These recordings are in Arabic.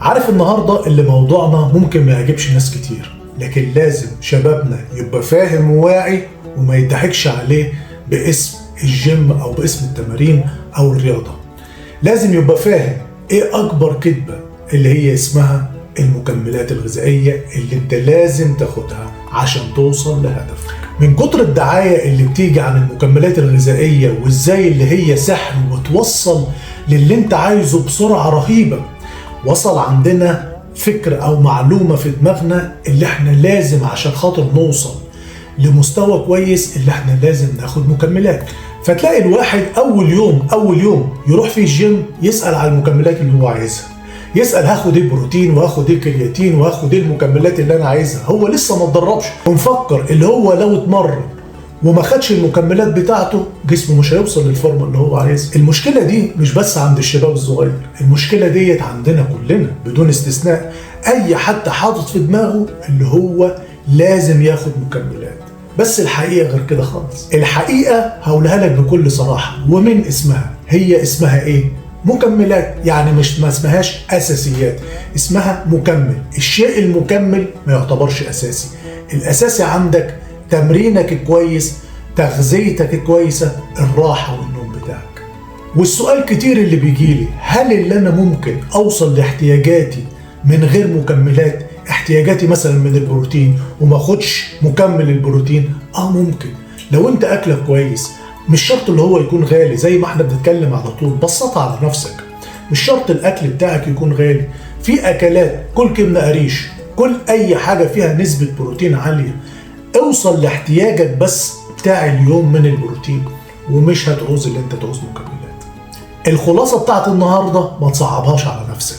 عارف النهاردة اللي موضوعنا ممكن ما يعجبش ناس كتير، لكن لازم شبابنا يبقى فاهم وواعي وما يضحكش عليه باسم الجيم او باسم التمارين او الرياضة. لازم يبقى فاهم ايه اكبر كذبة اللي هي اسمها المكملات الغذائية اللي انت لازم تاخدها عشان توصل لهدفك. من كتر الدعاية اللي بتيجي عن المكملات الغذائية وازاي اللي هي سحر وتوصل للي انت عايزه بسرعة رهيبة، وصل عندنا فكرة او معلومة في دماغنا اللي احنا لازم عشان خاطر نوصل لمستوى كويس اللي احنا لازم ناخد مكملات. فتلاقي الواحد اول يوم يروح في الجيم يسأل على المكملات اللي هو عايزها، يسأل هاخد ايه بروتين وهاخد ايه كرياتين وهاخد ايه المكملات اللي انا عايزها. هو لسه ما اتدربش ومفكر اللي هو لو اتمرن وما خدش المكملات بتاعته جسمه مش هيوصل للفورمه اللي هو عايزها. المشكله دي مش بس عند الشباب الصغير، المشكله ديت عندنا كلنا بدون استثناء. اي حد حاطط في دماغه اللي هو لازم ياخد مكملات، بس الحقيقه غير كده خالص. الحقيقه هقولها لك بكل صراحه ومن اسمها. هي اسمها ايه؟ مكملات. يعني مش ما اسمهاش اساسيات، اسمها مكمل. الشيء المكمل ما يعتبرش اساسي. الاساسي عندك تمرينك الكويس، تغذيتك الكويسه، الراحه والنوم بتاعك. والسؤال كتير اللي بيجيلي، هل اللي انا ممكن اوصل لاحتياجاتي من غير مكملات؟ احتياجاتي مثلا من البروتين وما اخدش مكمل البروتين؟ ممكن لو انت اكلك كويس. مش شرط اللي هو يكون غالي زي ما احنا بنتكلم على طول، بسطها على نفسك. مش شرط الاكل بتاعك يكون غالي. في اكلات، كل جبنه قريش، كل اي حاجه فيها نسبه بروتين عاليه. اوصل لاحتياجك بس بتاع اليوم من البروتين، ومش هتعوز اللي انت تعوز مكملات. الخلاصه بتاعت النهارده ما تصعبهاش على نفسك.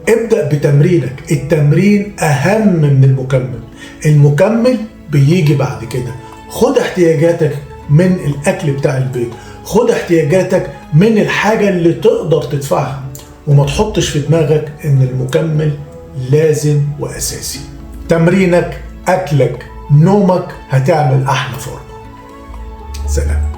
ابدأ بتمرينك. التمرين اهم من المكمل. المكمل بيجي بعد كده. خد احتياجاتك من الاكل بتاع البيت، خد احتياجاتك من الحاجة اللي تقدر تدفعها، وما تحطش في دماغك ان المكمل لازم واساسي. تمرينك، اكلك، نومك هتعمل احلى فورمة. سلام.